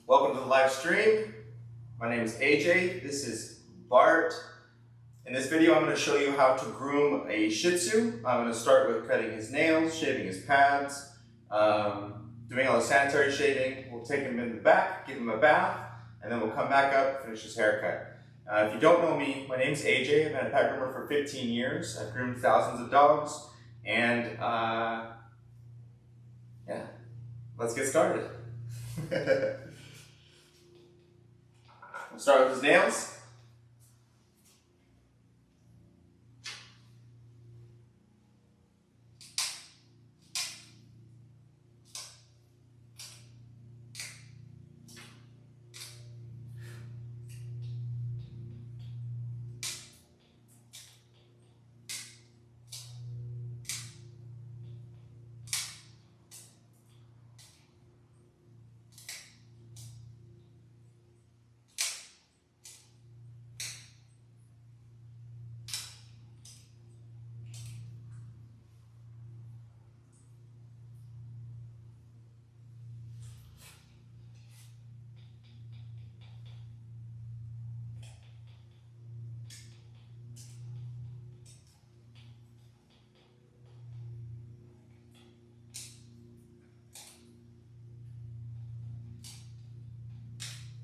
Welcome to the live stream. My name is AJ. This is Bart. In this video, I'm going to show you how to groom a Shih Tzu. I'm going to start with cutting his nails, shaving his pads, doing all the sanitary shaving. We'll take him in the back, give him a bath, and then we'll come back up, finish his haircut. If you don't know me, my name is AJ. I've been a pet groomer for 15 years. I've groomed thousands of dogs, and yeah, let's get started. We'll start with his nails.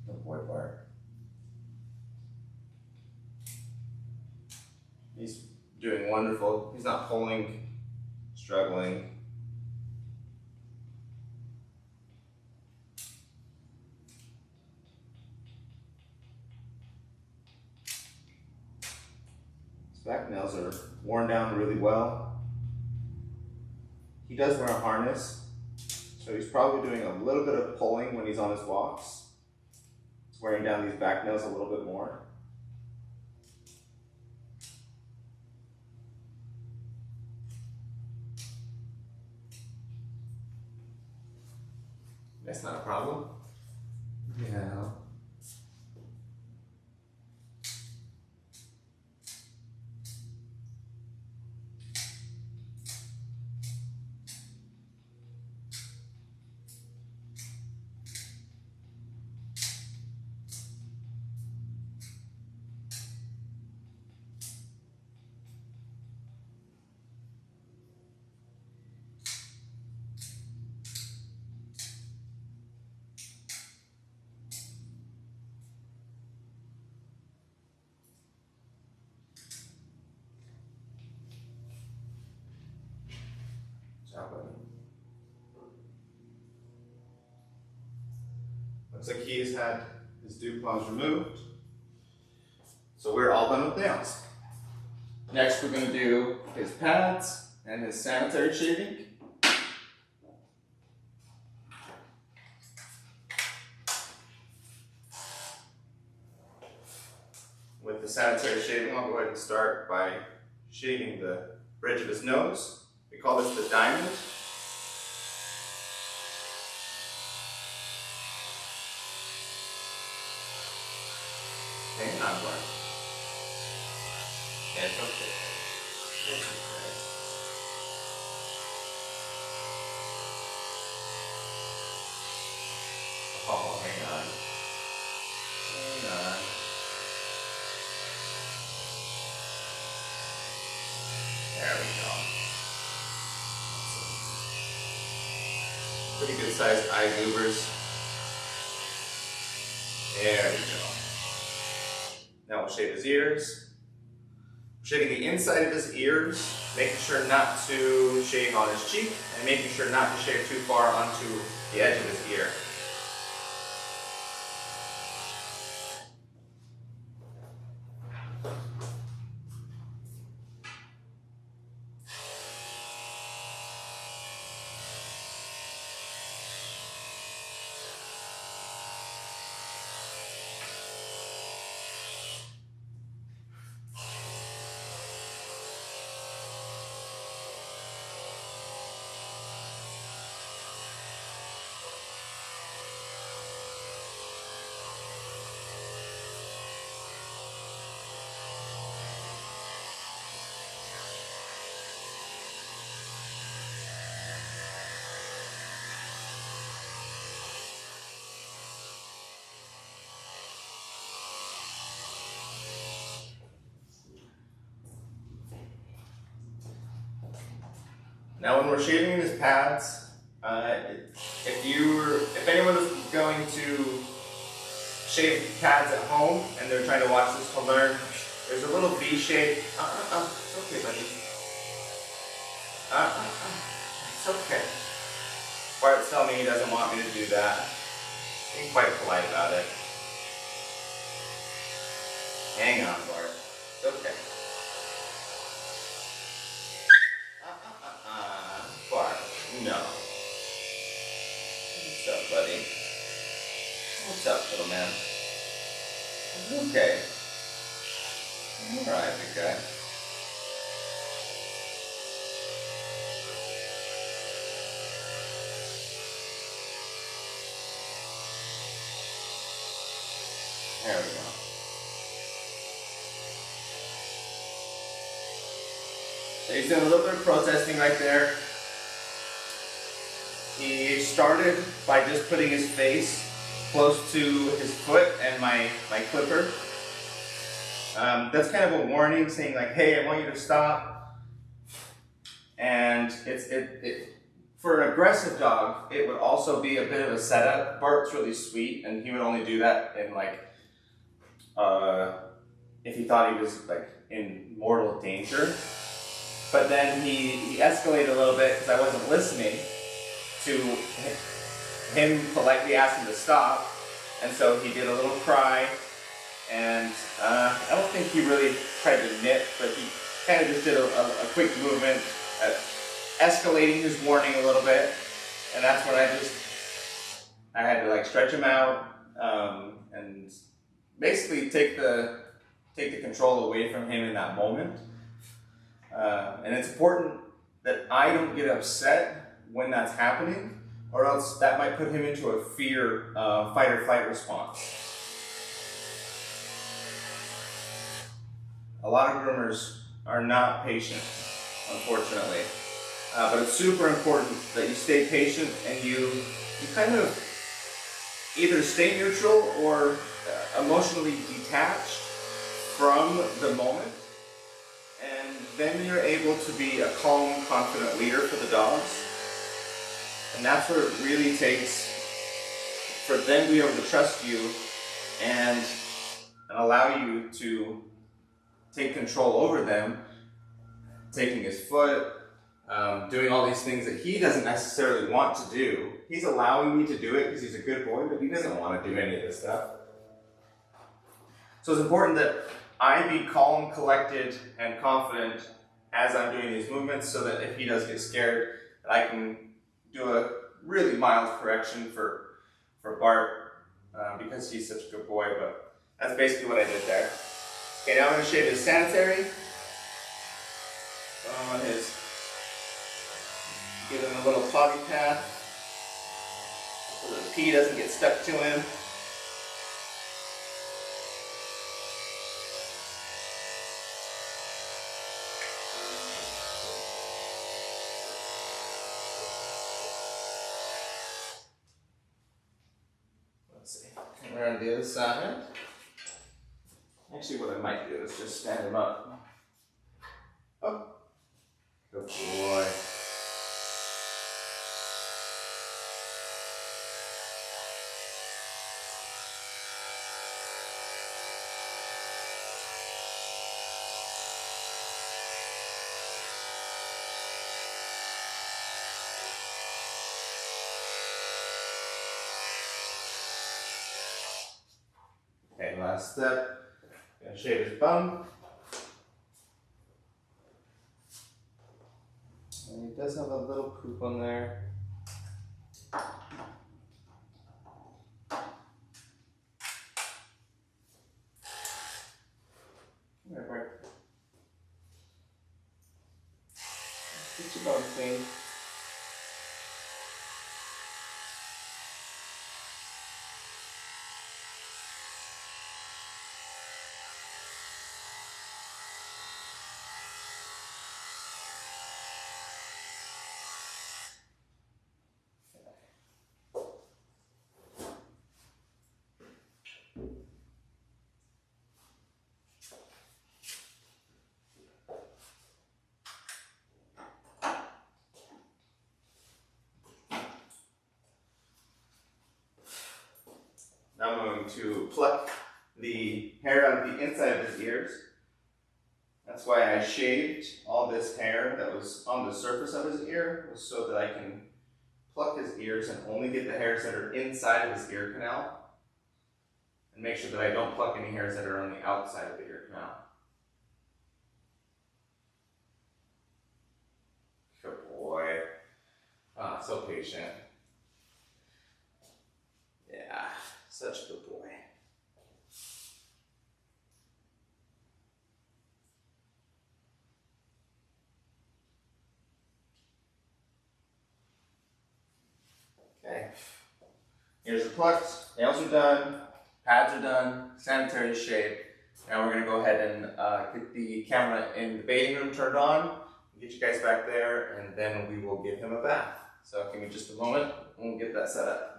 Good boy, Bart. He's doing wonderful. He's not pulling, struggling. His back nails are worn down really well. He does wear a harness, so he's probably doing a little bit of pulling when he's on his walks. He's wearing down these back nails a little bit more. That's not a problem. Yeah. Looks like he has had his dew claws removed. So we're all done with nails. Next we're going to do his pads and his sanitary shaving. With the sanitary shaving, I'll go ahead and start by shaving the bridge of his nose. We call this the diamond. Hang on, Bart. It's okay. It's okay. Oh, hang on. Hang on. There we go. Pretty good sized eye goobers. There we go. Now we'll shave his ears. Shaving the inside of his ears, making sure not to shave on his cheek, and making sure not to shave too far onto the edge of his ear. Now when we're shaving his pads, if anyone is going to shave pads at home and they're trying to watch this to learn, there's a little V shape. It's okay, buddy. It's okay. Bart's telling me he doesn't want me to do that. Being quite polite about it. Hang on, Bart. It's okay. Bart, no. What's up, buddy? What's up, little man? Okay. Alright, big guy. There we go. So he's doing a little bit of protesting right there. He started by just putting his face close to his foot and my clipper. That's kind of a warning saying like, hey, I want you to stop. And for an aggressive dog, it would also be a bit of a setup. Bart's really sweet and he would only do that in like, if he thought he was like in mortal danger. But then he escalated a little bit because I wasn't listening to him politely asking to stop. And so he did a little cry. And I don't think he really tried to nip, but he kind of just did a quick movement, escalating his warning a little bit. And that's when I had to like stretch him out and basically take the control away from him in that moment. And it's important that I don't get upset when that's happening, or else that might put him into a fear, fight or flight response. A lot of groomers are not patient, unfortunately. But it's super important that you stay patient and you kind of either stay neutral or emotionally detached from the moment. And then you're able to be a calm, confident leader for the dogs. And that's what it really takes for them to be able to trust you and allow you to take control over them, taking his foot, doing all these things that he doesn't necessarily want to do. He's allowing me to do it because he's a good boy, but he doesn't want to do any of this stuff. So it's important that I be calm, collected, and confident as I'm doing these movements so that if he does get scared, that I can do a really mild correction for Bart because he's such a good boy, but that's basically what I did there. Okay, now I'm going to shave his sanitary. Give him a little potty path so that the pee doesn't get stuck to him. Let's see, come around the other side. Actually, what I might do is just stand him up. Oh, good boy. Okay, last step. Gonna shave his bum. And he does have a little poop on there. There, Bart. Get your bum clean. going to pluck the hair out of the inside of his ears. That's why I shaved all this hair that was on the surface of his ear, was so that I can pluck his ears and only get the hairs that are inside of his ear canal, and make sure that I don't pluck any hairs that are on the outside of the ear canal. Good boy. Ah, so patient. Yeah, such a good boy. Okay, ears are plucked, nails are done, pads are done, sanitary is shaved. Now we're going to go ahead and get the camera in the bathing room turned on, get you guys back there, and then we will give him a bath. So give me just a moment and we'll get that set up.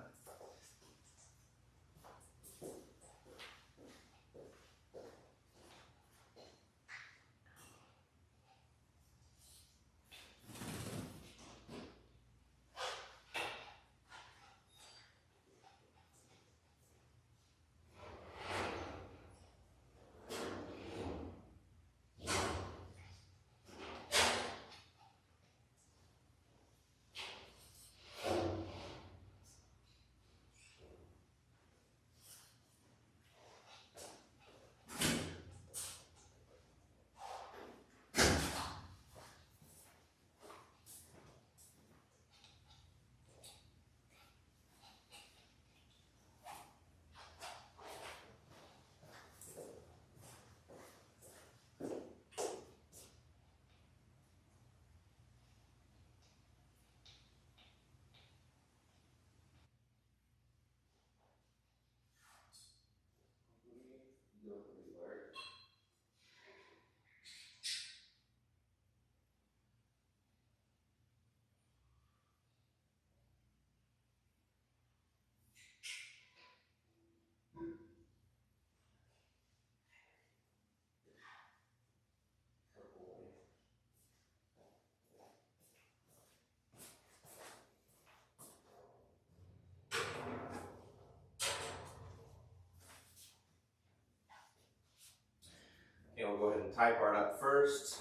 Okay, we'll go ahead and tie Bart up first.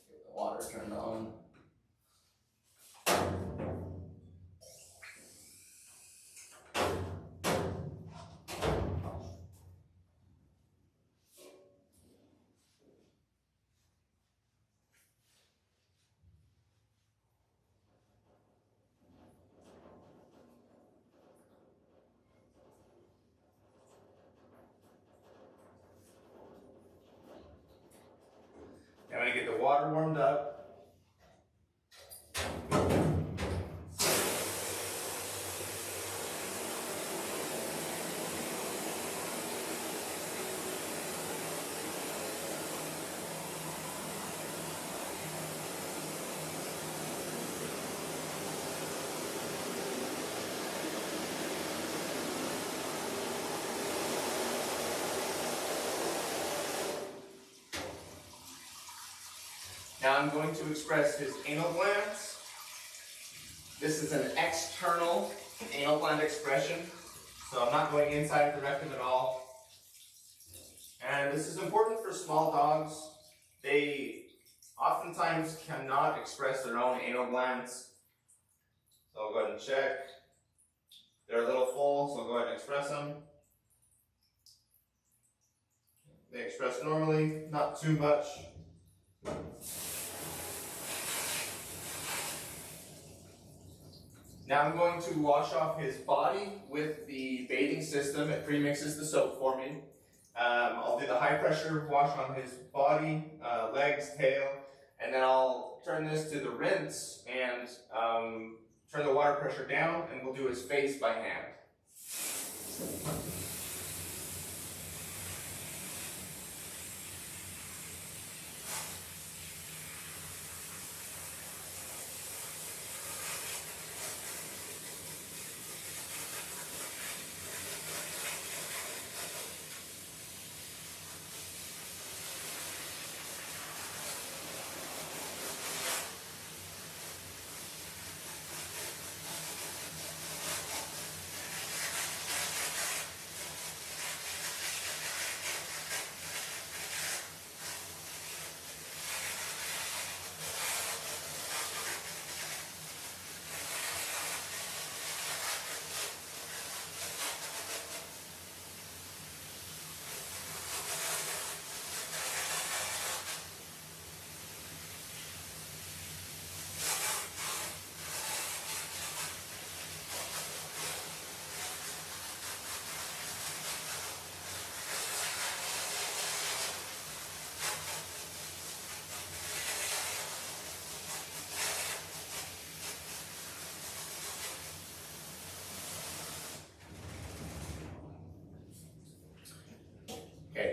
Get the water turned on. Now I'm going to get the water warmed up. Now I'm going to express his anal glands. This is an external anal gland expression, so I'm not going inside the rectum at all. And this is important for small dogs. They oftentimes cannot express their own anal glands. So I'll go ahead and check. They're a little full, so I'll go ahead and express them. They express normally, not too much. Now I'm going to wash off his body with the bathing system. It pre-mixes the soap for me. I'll do the high pressure wash on his body, legs, tail, and then I'll turn this to the rinse and turn the water pressure down, and we'll do his face by hand.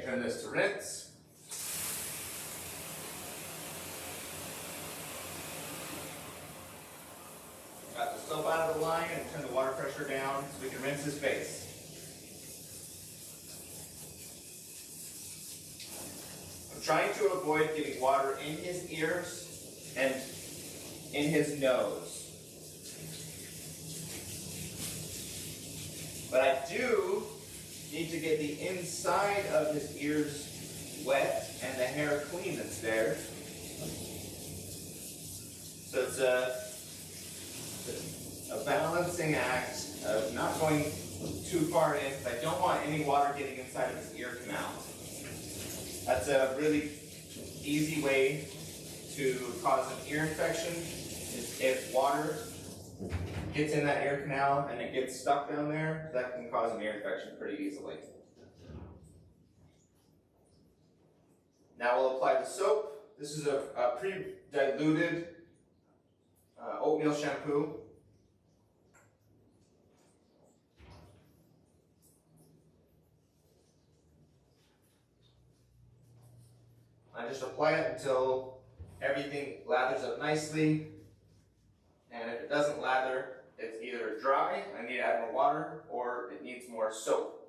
turn this to rinse. Got the soap out of the line and turn the water pressure down so we can rinse his face. I'm trying to avoid getting water in his ears and in his nose. But I do need to get the inside of his ears wet and the hair clean that's there. So it's a balancing act of not going too far in, because I don't want any water getting inside of his ear canal. That's a really easy way to cause an ear infection, is if water gets in that ear canal and it gets stuck down there, that can cause an ear infection pretty easily. Now we'll apply the soap. This is a pre-diluted oatmeal shampoo. I just apply it until everything lathers up nicely, and if it doesn't lather, it's either dry, I need to add more water, or it needs more soap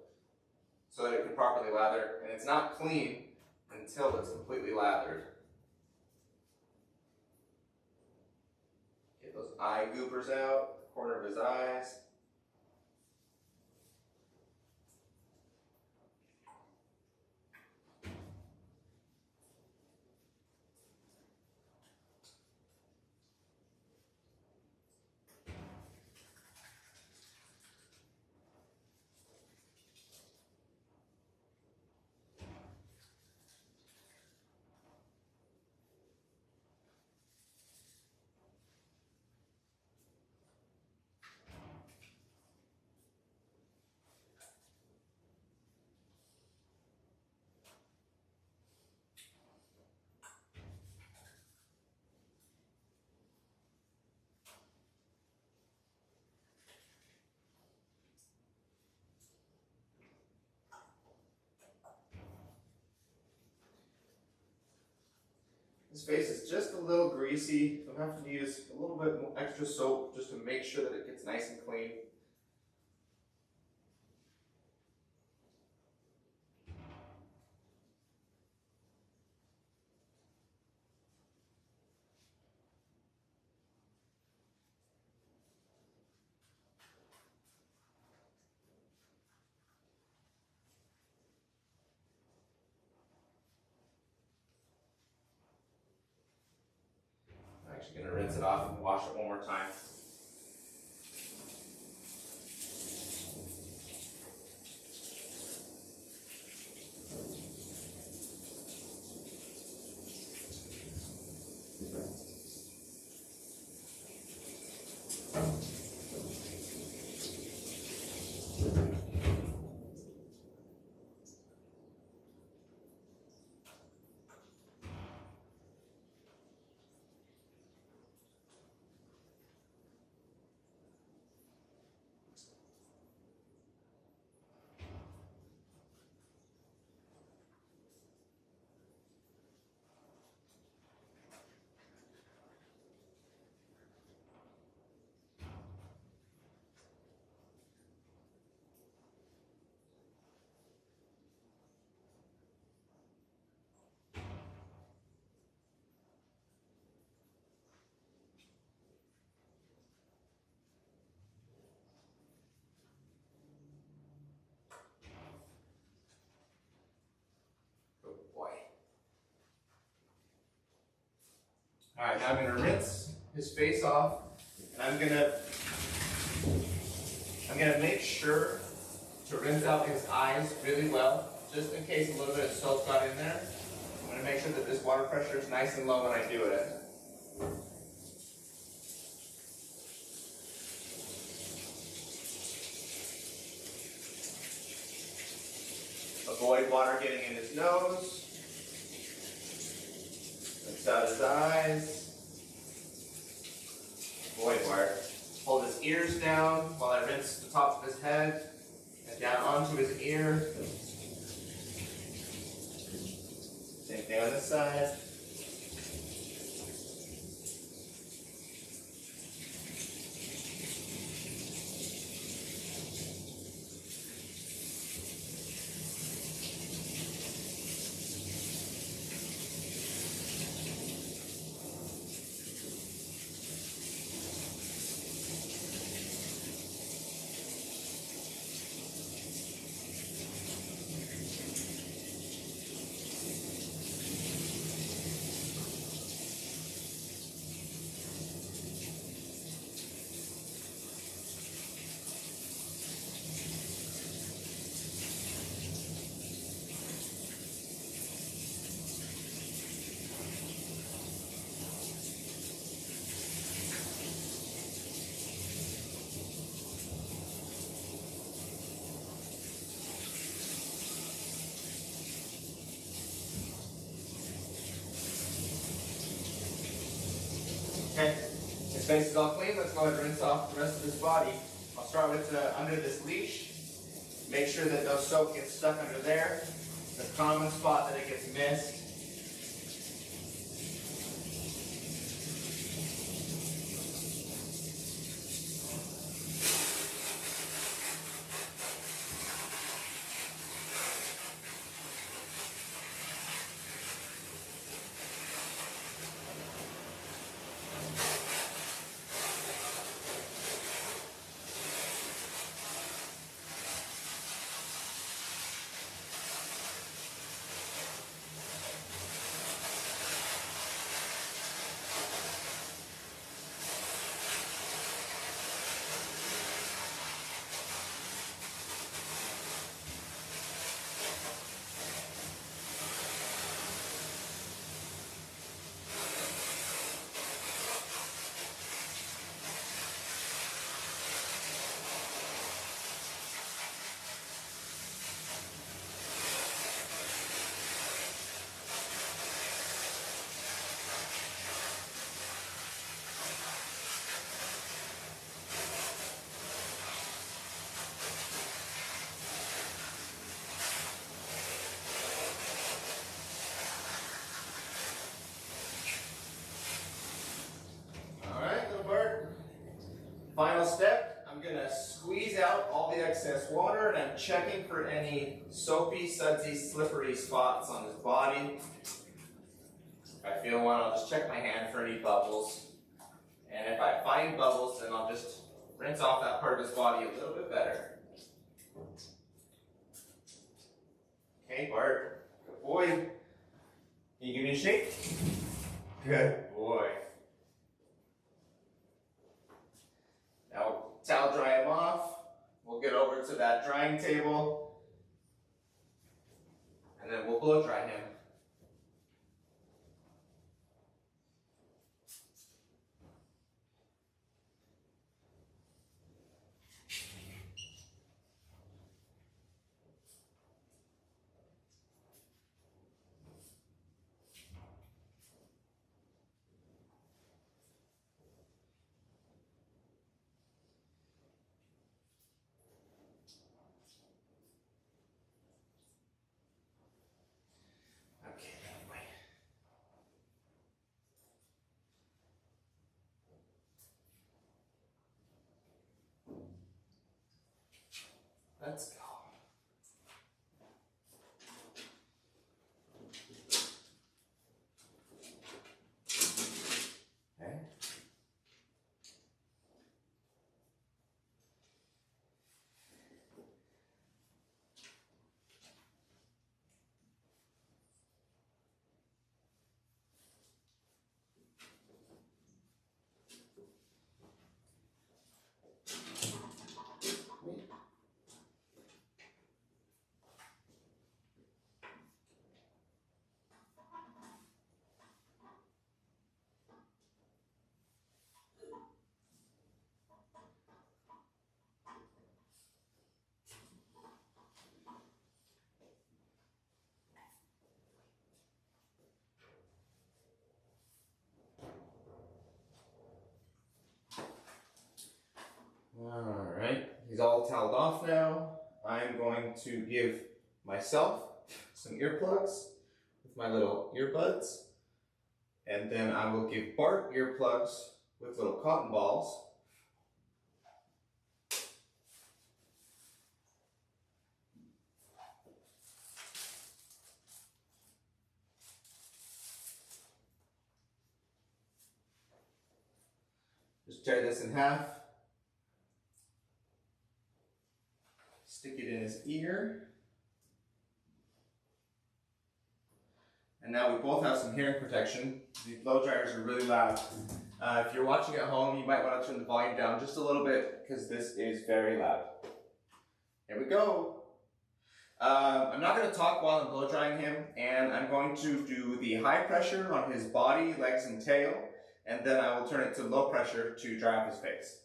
so that it can properly lather, and it's not clean until it's completely lathered. Get those eye goopers out, the corner of his eyes. His face is just a little greasy, so I have to use a little bit more extra soap just to make sure that it gets nice and clean. I'm actually going to rinse it off and wash it one more time. Alright, now I'm going to rinse his face off, and I'm going to make sure to rinse out his eyes really well, just in case a little bit of soap got in there. I'm going to make sure that this water pressure is nice and low when I do it. Avoid water getting in his nose. Rinse out his eyes. Avoid water. Hold his ears down while I rinse the top of his head and down onto his ear. thing on this side. Okay, his face is all clean. Let's go ahead and rinse off the rest of his body. I'll start with under this leash. Make sure that no soap gets stuck under there. The common spot that it gets missed. Final step, I'm going to squeeze out all the excess water, and I'm checking for any soapy, sudsy, slippery spots on his body. If I feel one, I'll just check my hand for any bubbles. And if I find bubbles, then I'll just rinse off that part of his body a little bit better. Okay, Bart, good boy. Can you give me a shake? Good boy. Now, towel dry him off. We'll get over to that drying table, and then we'll blow dry him. Let's go. Okay. All right, he's all toweled off now. I'm going to give myself some earplugs with my little earbuds. And then I will give Bart earplugs with little cotton balls. Just tear this in half. Stick it in his ear. And now we both have some hearing protection. These blow dryers are really loud. If you're watching at home, you might want to turn the volume down just a little bit because this is very loud. Here we go. I'm not going to talk while I'm blow drying him, and I'm going to do the high pressure on his body, legs, and tail, and then I will turn it to low pressure to dry off his face.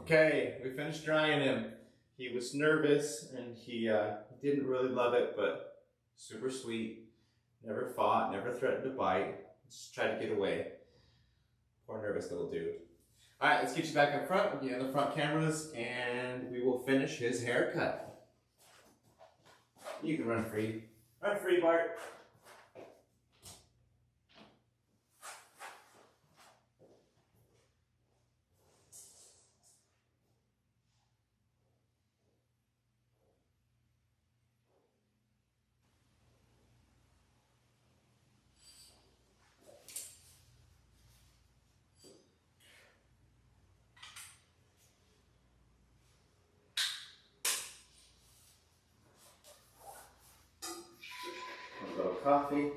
Okay, we finished drying him. He was nervous and he didn't really love it, but super sweet. Never fought, never threatened to bite. Just tried to get away. Poor nervous little dude. All right, let's get you back up front. We'll get on the front cameras and we will finish his haircut. You can run free. Run free, Bart. A little coffee.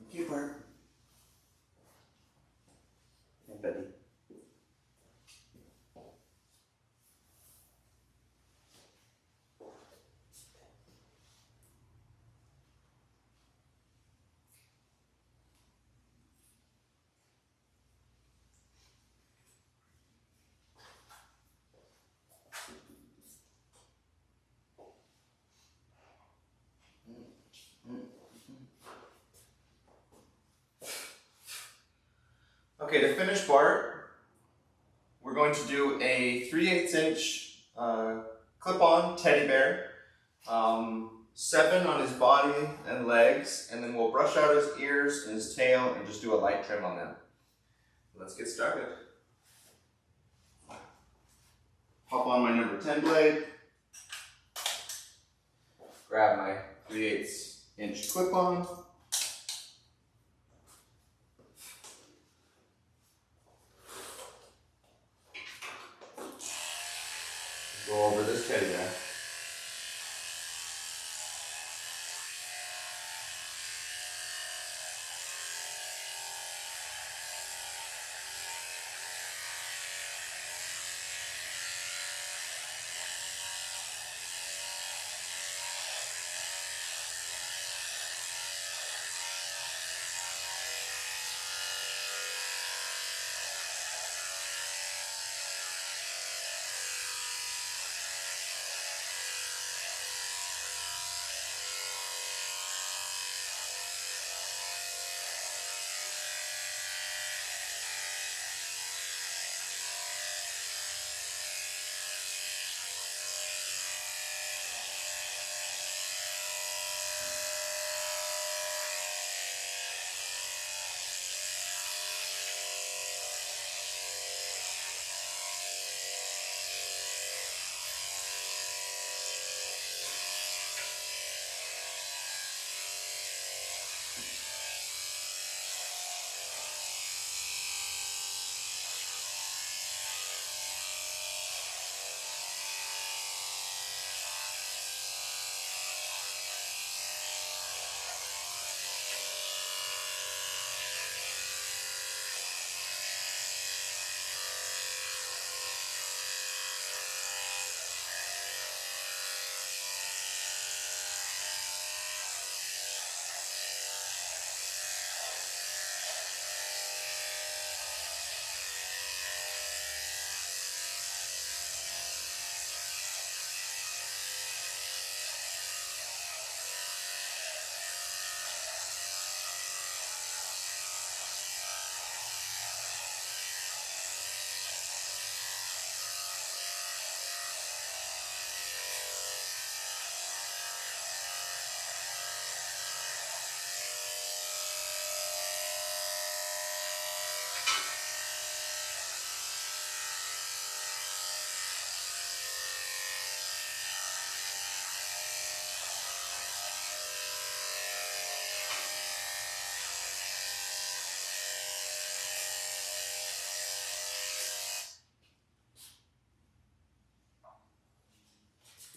Okay, Bart. Hey, buddy. Okay, to finish Bart, we're going to do a 3/8 inch clip-on teddy bear, 7 on his body and legs, and then we'll brush out his ears and his tail and just do a light trim on them. Let's get started. Pop on my number 10 blade, grab my 3/8 inch clip-on, go over this teddy bear.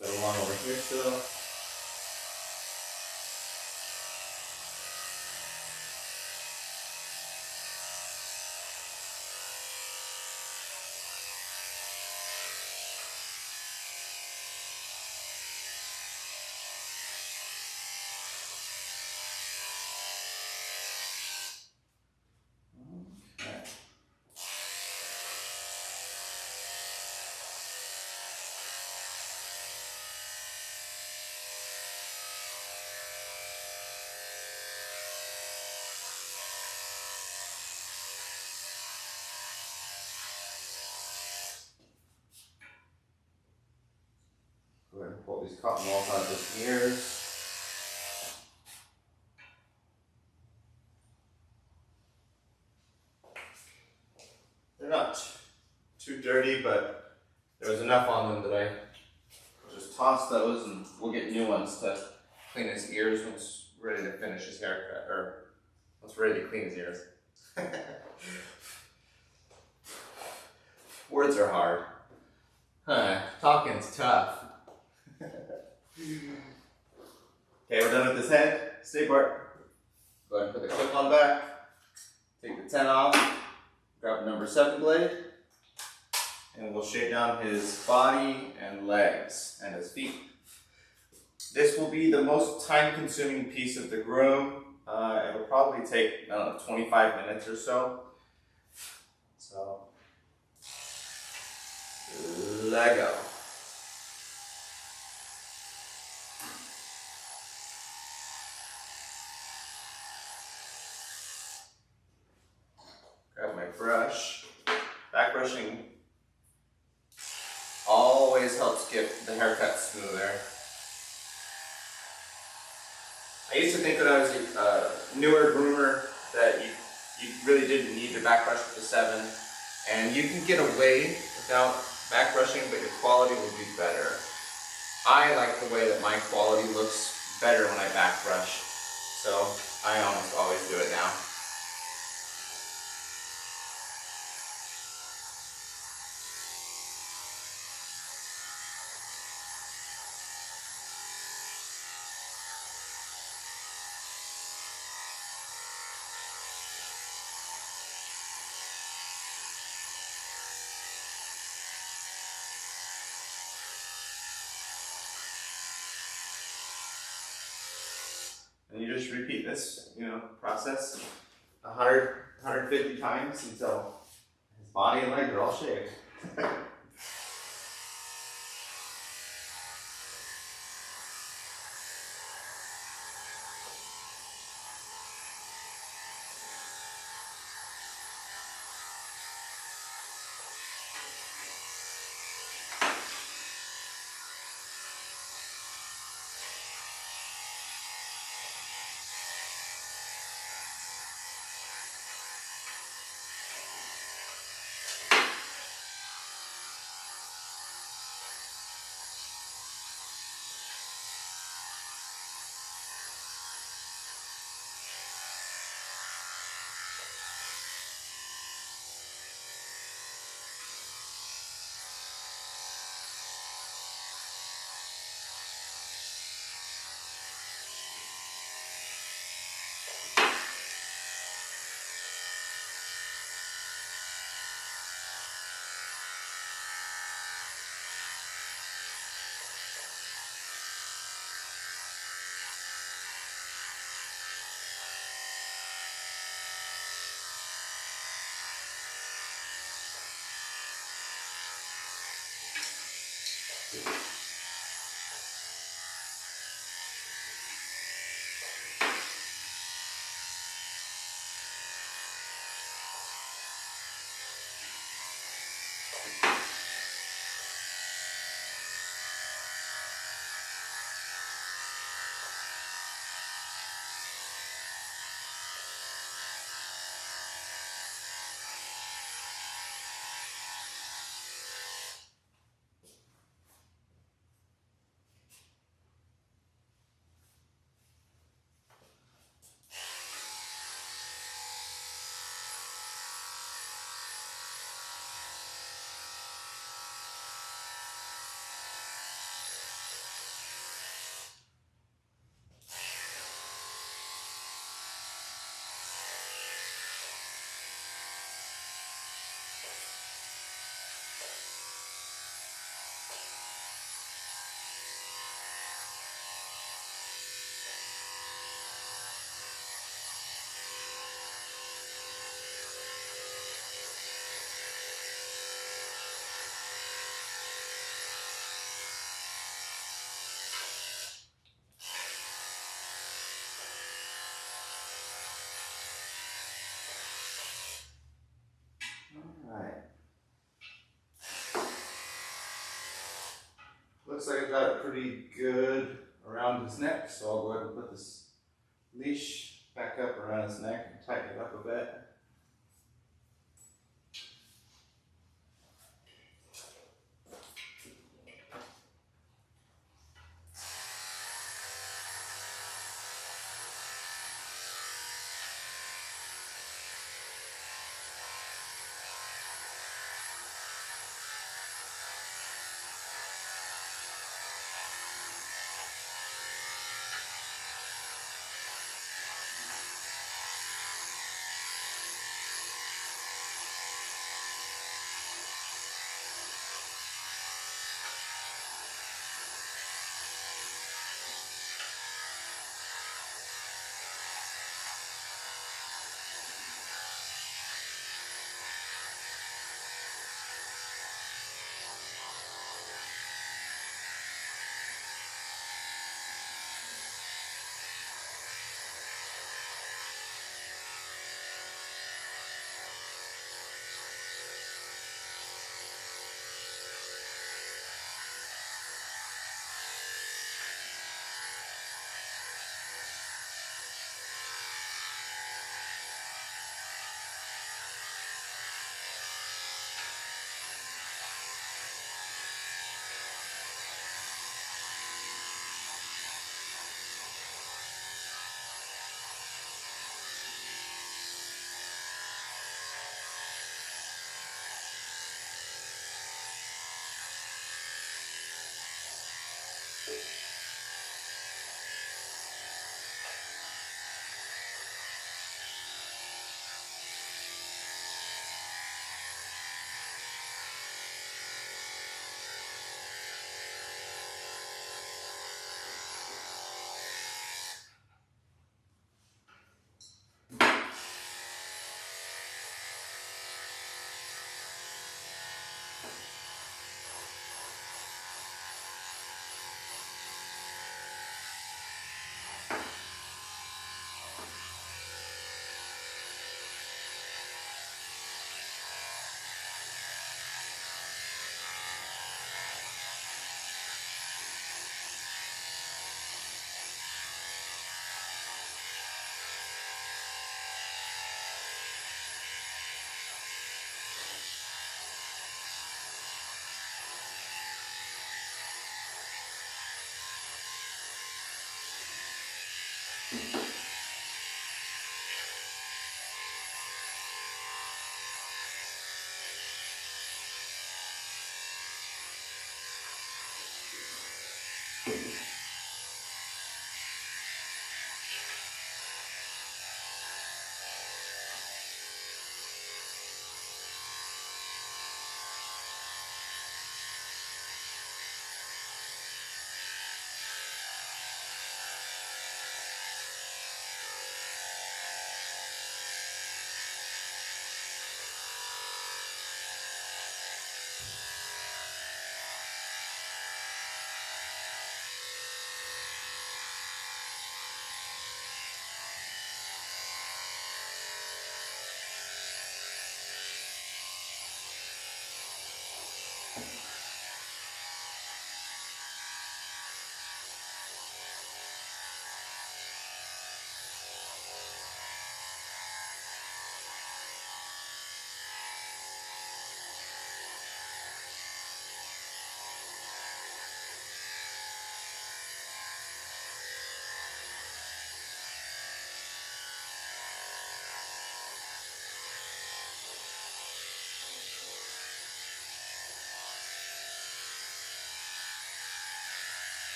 Little one over here still. Pull these cotton balls out of his ears. They're not too dirty, but there was enough on them that I just toss those, and we'll get new ones to clean his ears once we're ready to finish his haircut, or once we're ready to clean his ears. Words are hard. Talking's tough. Okay, we're done with his head. Stay Bart. Go ahead and put the clip on back. Take the 10 off. Grab the number 7 blade. And we'll shave down his body and legs and his feet. This will be the most time-consuming piece of the groom. It'll probably take, I don't know, 25 minutes or so. So, let go. Grab my brush. Back brushing always helps get the haircut smoother. I used to think that I was a newer groomer that you really didn't need to back brush with the 7, and you can get away without back brushing, but your quality will be better. I like the way that my quality looks better when I back brush, so I almost always do it now. And you just repeat this, process 150 times until his body and legs are all shaved. looks like I got it pretty good around his neck, so I'll go ahead and put this leash back up around his neck and tighten it up a bit.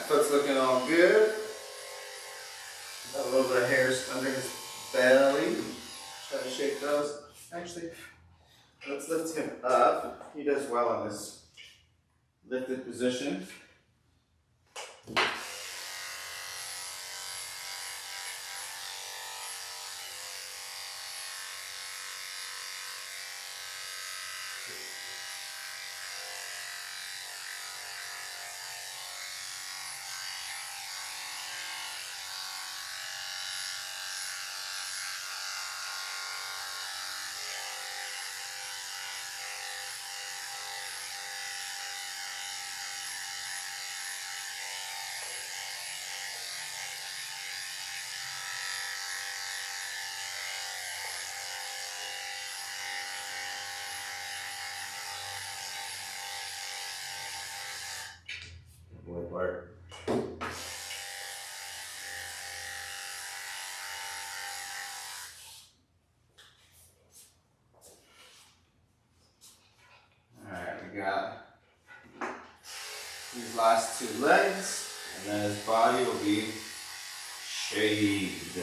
Foot's looking all good. Got a little bit of hairs under his belly. Try to shake those. Actually, let's lift him up. He does well on this lifted position. Boy, Bart. Alright, we got these last two legs, and then his body will be shaved.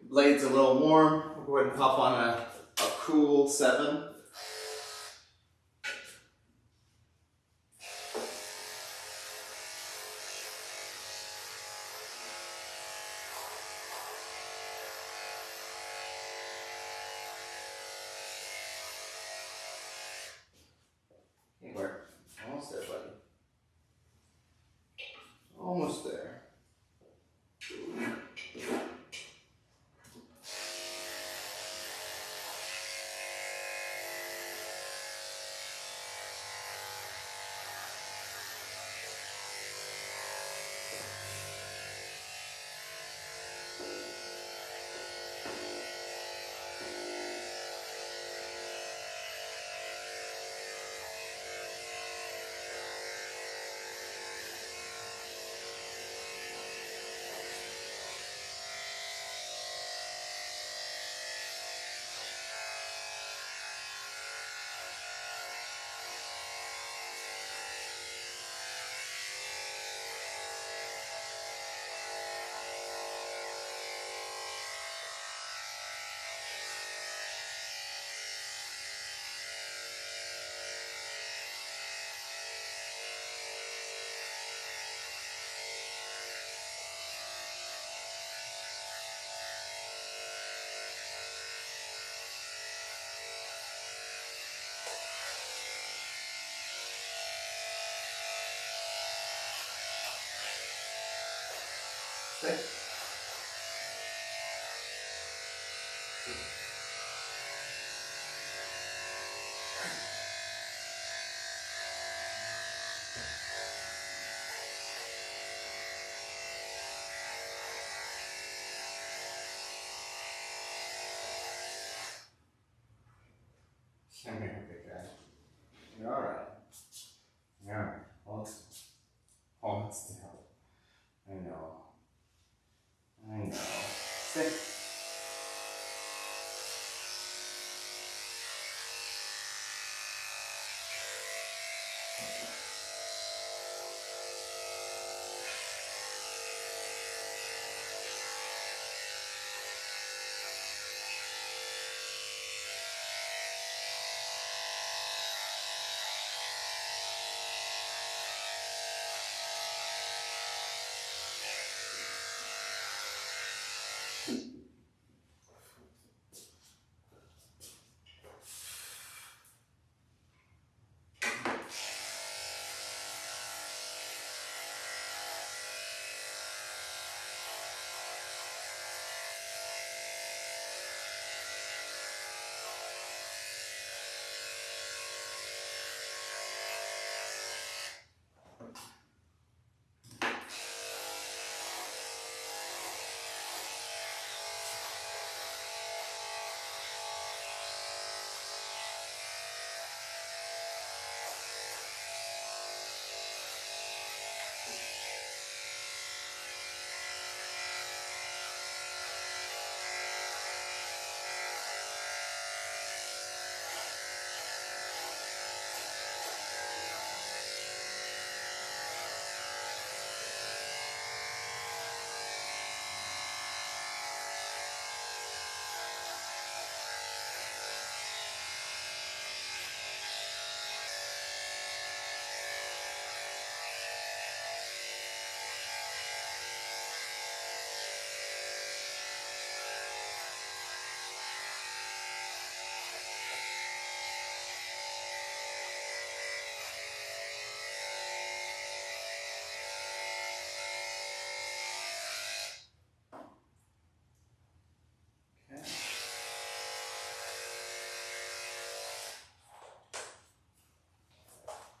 blade's a little warm, we'll go ahead and pop on a cool 7. Hey, we're almost there, buddy. Almost there. Okay. Come here, big guy. You're all right. You're all right. Hold still. I know. Sit.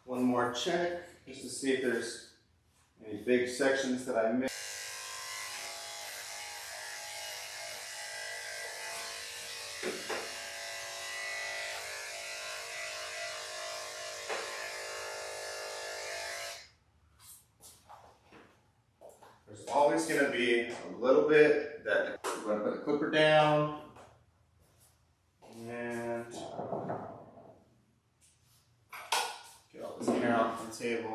One more check, just to see if there's any big sections that I missed. There's always going to be a little bit that we're going to put the clipper down. And get all this hair off the table.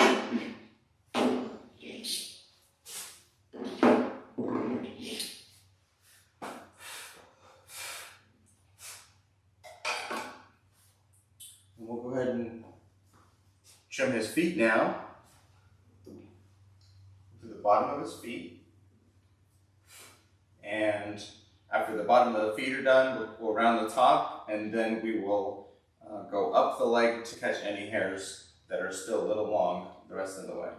trim his feet now, to the bottom of his feet. And after the bottom of the feet are done, we'll go around the top, and then we will go up the leg to catch any hairs that are still a little long the rest of the way.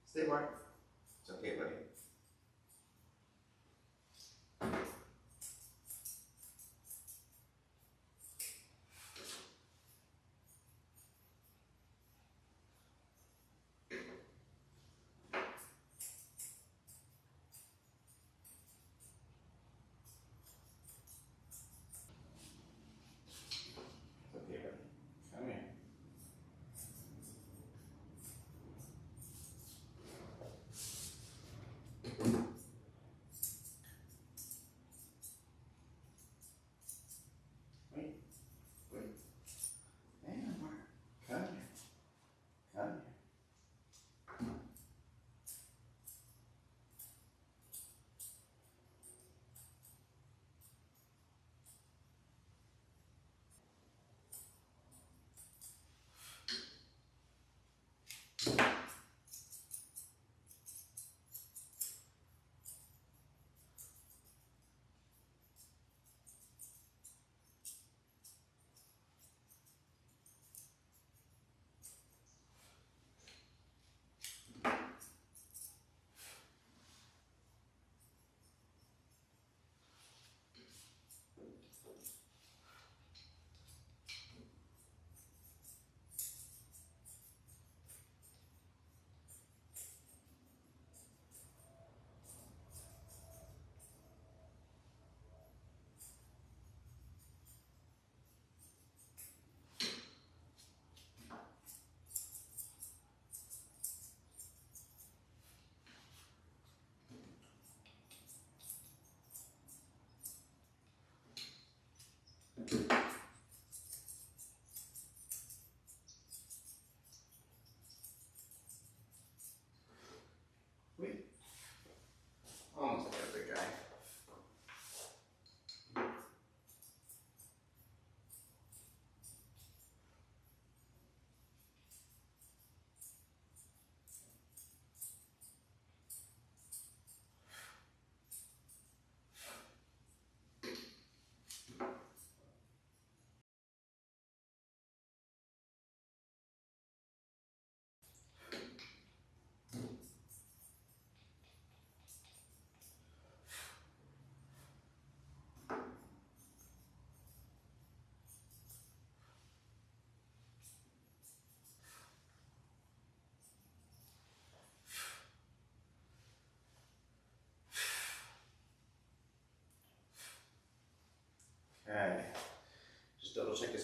Stay Mark. It's okay, buddy. It's okay, buddy. Come here.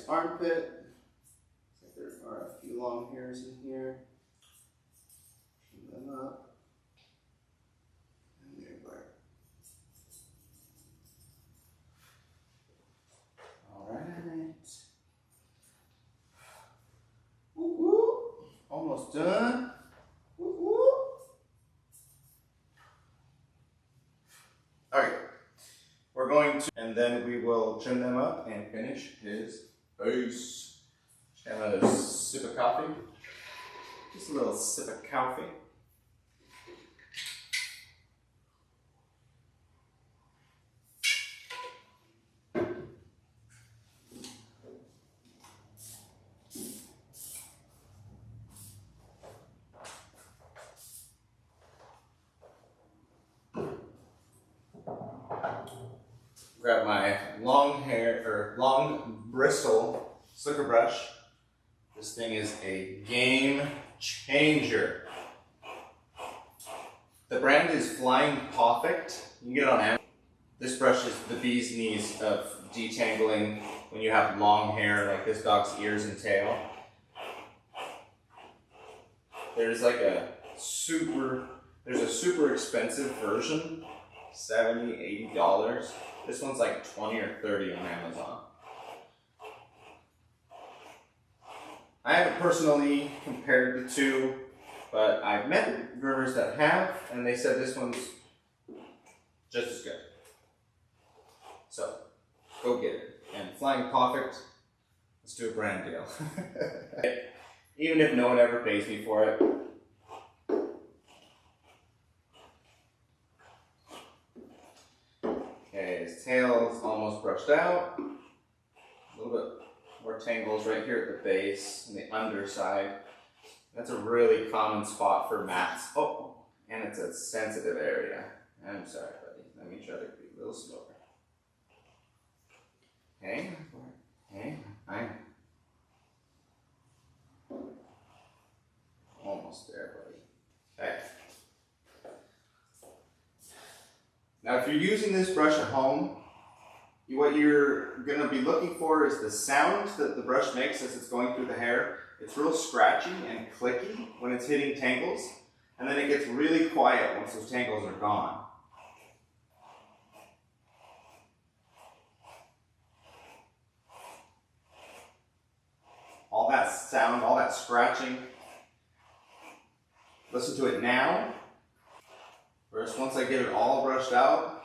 his armpit. Looks like there are a few long hairs in here. Trim them up. And there you are. Alright. Woo woo. Almost done. Woo woo. Alright. We're going to, and then we will trim them up and finish his face. Just have another sip of coffee. Just a little sip of coffee. Grab my long bristle slicker brush. This thing is a game changer. The brand is Flying Perfect. You can get it on Amazon. This brush is the bee's knees of detangling when you have long hair like this dog's ears and tail. There's a super expensive version, $70, $80. This one's like $20 or $30 on Amazon. I haven't personally compared the two, but I've met groomers that have, and they said this one's just as good. So, go get it. And Flying Perfect, let's do a brand deal. Even if no one ever pays me for it. Okay, his tail is almost brushed out. A little bit more tangles right here at the base and the underside. That's a really common spot for mats. Oh, and it's a sensitive area. I'm sorry, buddy. Let me try to be a little slower. Okay, okay, fine. Almost there, buddy. Okay. Now, if you're using this brush at home, what you're going to be looking for is the sound that the brush makes as it's going through the hair. It's real scratchy and clicky when it's hitting tangles, and then it gets really quiet once those tangles are gone. All that sound, all that scratching. Listen to it now. First, once I get it all brushed out,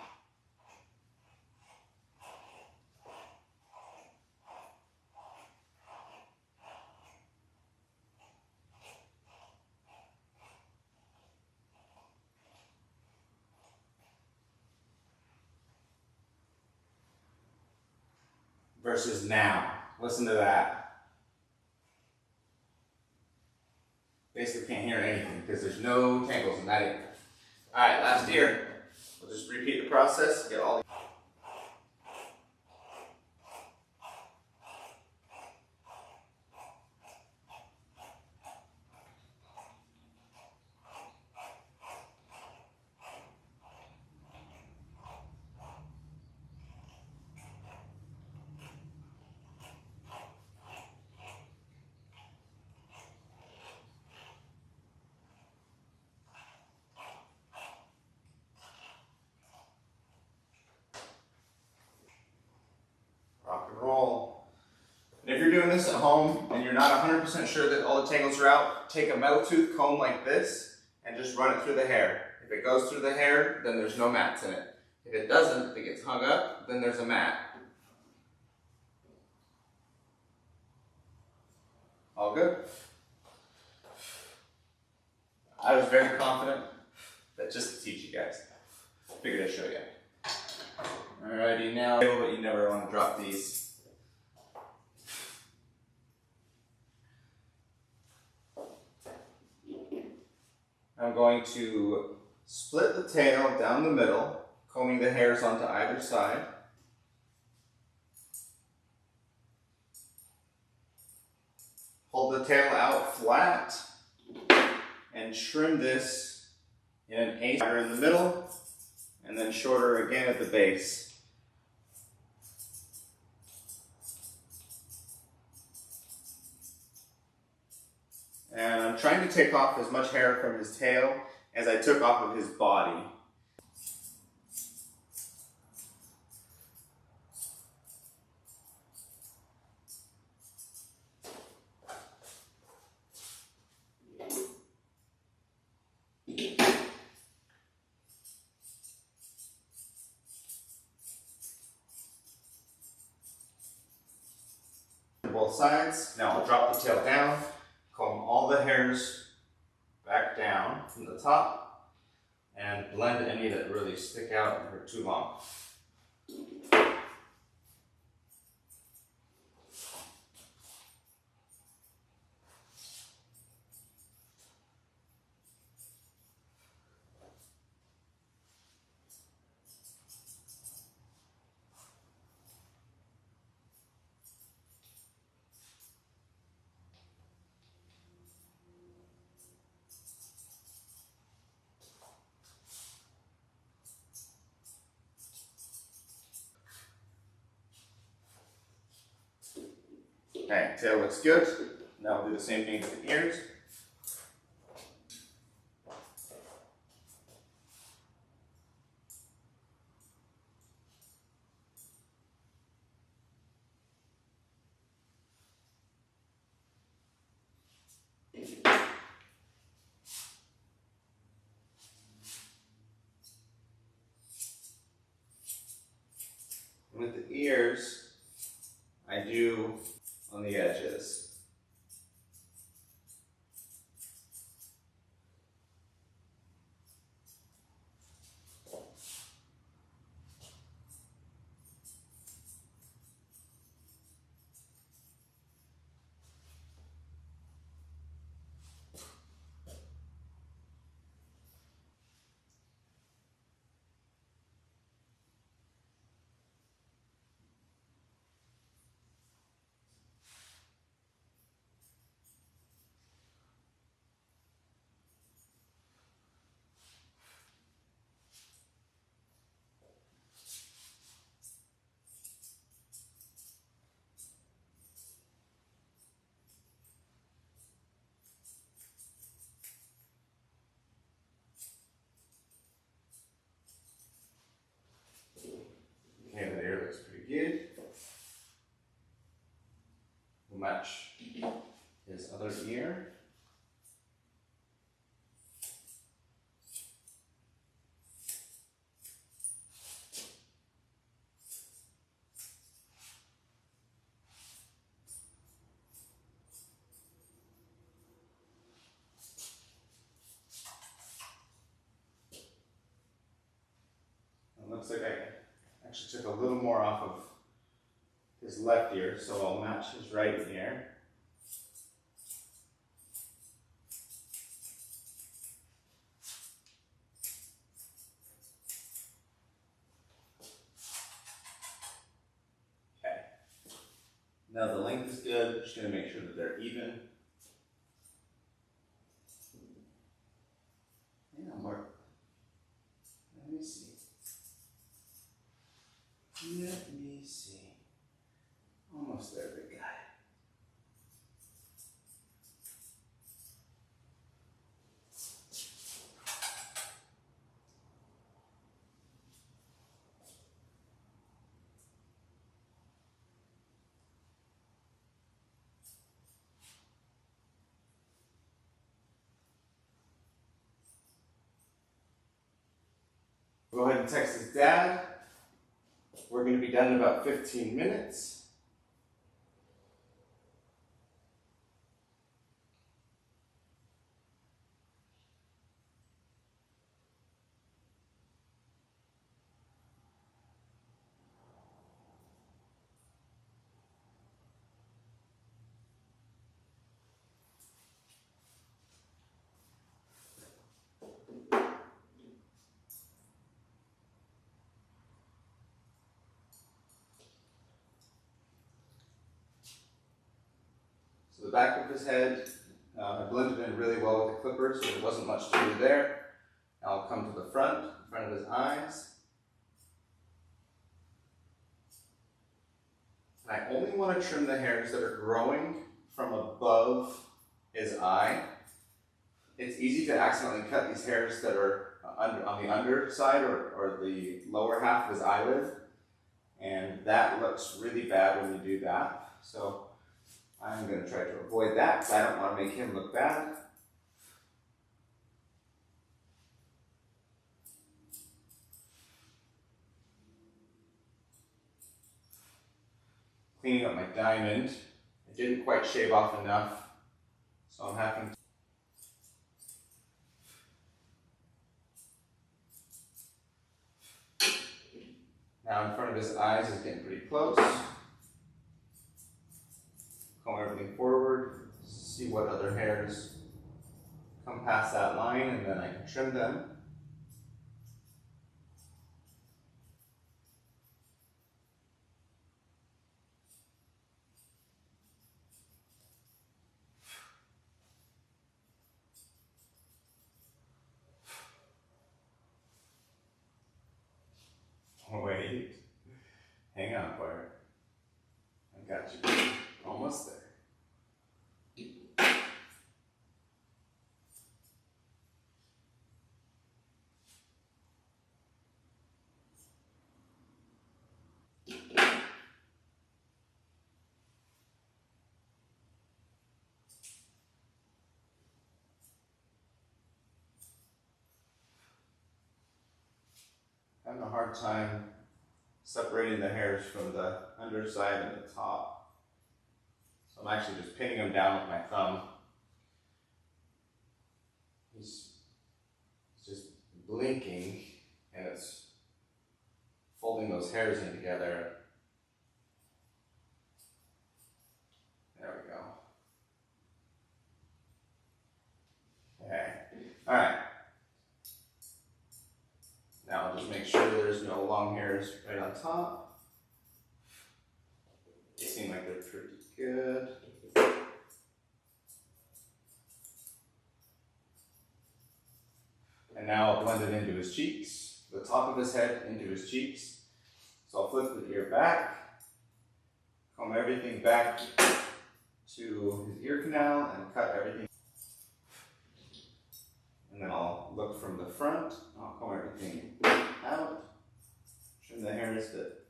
versus now. Listen to that. Basically can't hear anything because there's no tangles in that ear. Alright, last ear. We'll just repeat the process, get all the rock and roll. And if you're doing this at home and you're not 100% sure that all the tangles are out, take a metal tooth comb like this and just run it through the hair. If it goes through the hair, then there's no mats in it. If it doesn't, if it gets hung up, then there's a mat. All good? I was very confident that just to teach you guys. Figured I'd show you. Alrighty, now, but you never want to drop these. I'm going to split the tail down the middle, combing the hairs onto either side. Hold the tail out flat and trim this in an eighth in the middle and then shorter again at the base. trying to take off as much hair from his tail as I took off of his body. Both sides. Now I'll drop the tail down, comb all the hairs back down from the top, and blend any that really stick out and are too long. Okay, tail looks good. Now we'll do the same thing to the ears. With the ears, I do on the edges. Okay, the ear looks pretty good. We'll match his other ear. It looks like I actually took a little more off of his left ear, so I'll match his right ear. Okay. Now the length is good. Just going to make sure that they're even. Yeah, more. Let me see. Let me see. Almost there, big guy. Go ahead and text his dad. We're going to be done in about 15 minutes. So the back of his head, I blended in really well with the clippers, so there wasn't much to do there. Now I'll come to the front of his eyes. And I only want to trim the hairs that are growing from above his eye. it's easy to accidentally cut these hairs that are on the underside or the lower half of his eyelid, and that looks really bad when you do that. So I'm going to try to avoid that because I don't want to make him look bad. Cleaning up my diamond. I didn't quite shave off enough, so I'm having to. Now in front of his eyes is getting pretty close. Comb everything forward, see what other hairs come past that line, and then I can trim them. Oh, wait, hang on, Bart. I got you. Almost there. Having a hard time separating the hairs from the underside and the top. So I'm actually just pinning them down with my thumb. He's just blinking and it's folding those hairs in together. There we go. Okay, all right. Now I'll just make sure there's no long hairs right on top. They seem like they're pretty good. And now I'll blend it into his cheeks, the top of his head into his cheeks. So I'll flip the ear back, comb everything back to his ear canal and cut everything. And then I'll look from the front, I'll comb everything out, trim the hairs that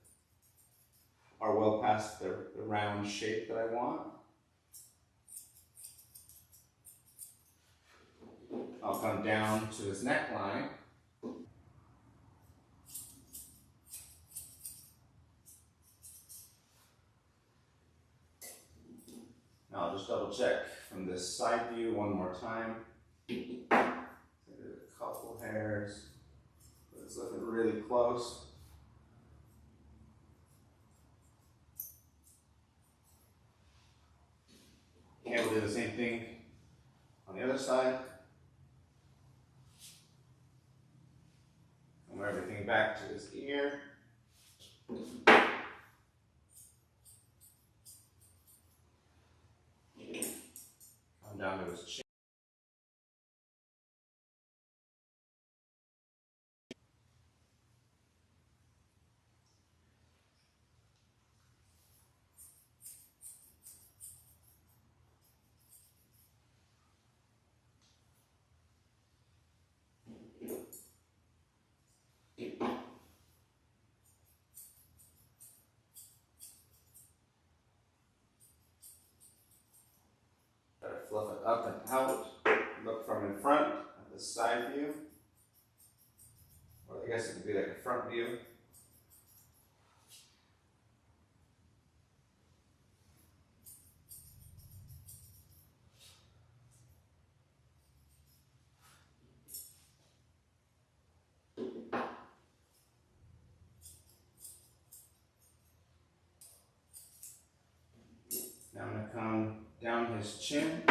are well past the round shape that I want. I'll come down to his neckline. Now I'll just double check from this side view one more time. A couple hairs, but it's looking really close. And we'll do the same thing on the other side. Comb everything back to his ear. Come down to his chin. Fluff it up and out. Look from in front at the side view. Or I guess it could be like a front view. Now I'm going to come down his chin.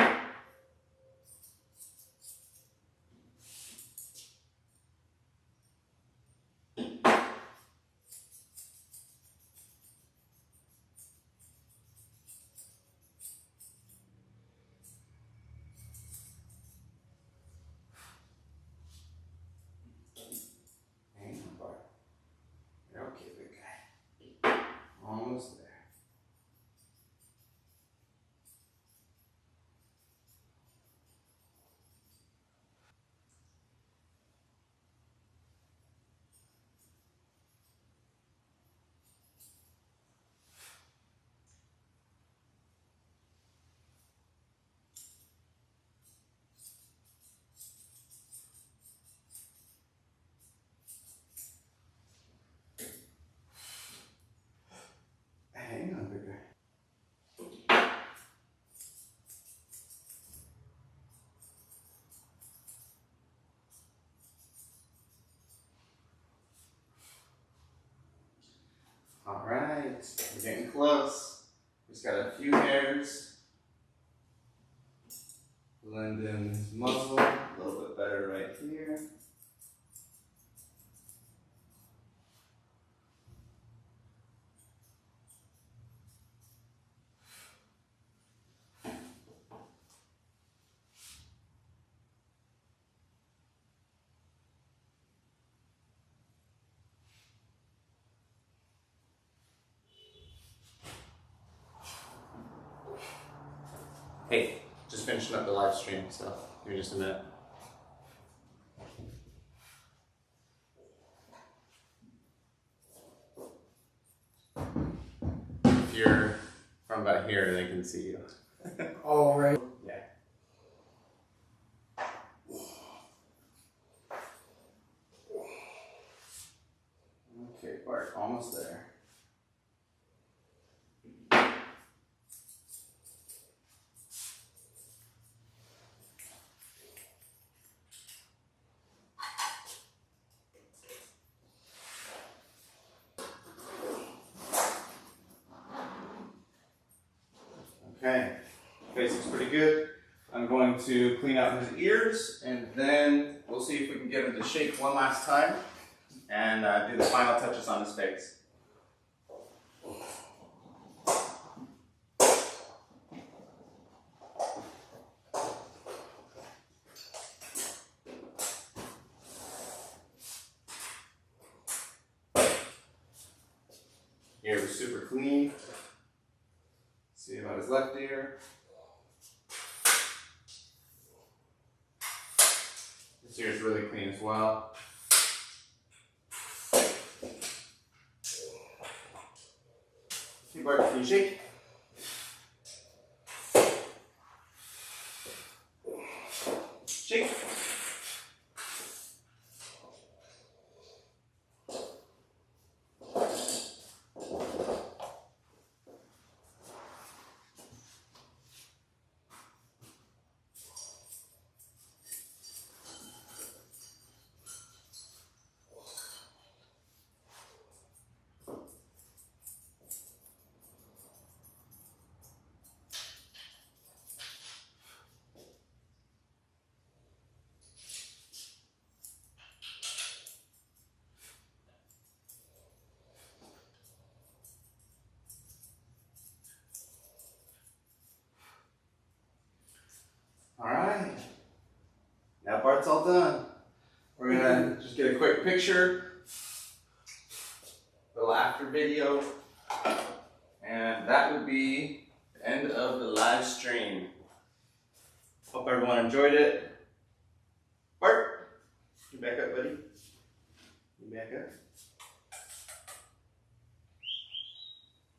Hang on, Bart. You're okay, big guy. Almost there. All right, we're getting close. Just got a few hairs. Blend in his muzzle a little bit better right here. Hey, just finishing up the live stream, so give me just a minute. If you're from about here, they can see you. All right. Yeah. Okay, Bart, almost there. Okay, face looks pretty good. I'm going to clean out his ears, and then we'll see if we can get him to shake one last time and do the final touches on his face. Ear was super clean. See about his left ear. This ear is really clean as well. Okay, Bart, can you shake? Shake. All right, now Bart's all done. We're gonna just get a quick picture, little after video, and that will be the end of the live stream. Hope everyone enjoyed it. Bart, you back up, buddy. You back up.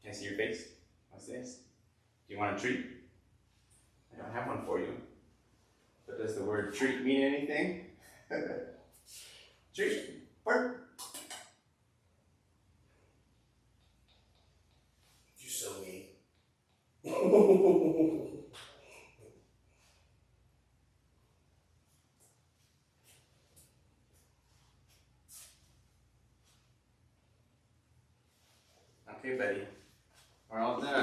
Can I see your face? What's this? Do you want a treat? I don't have one for you. But does the word treat mean anything? Treat, Bart. You so mean. Okay, buddy. We're all done.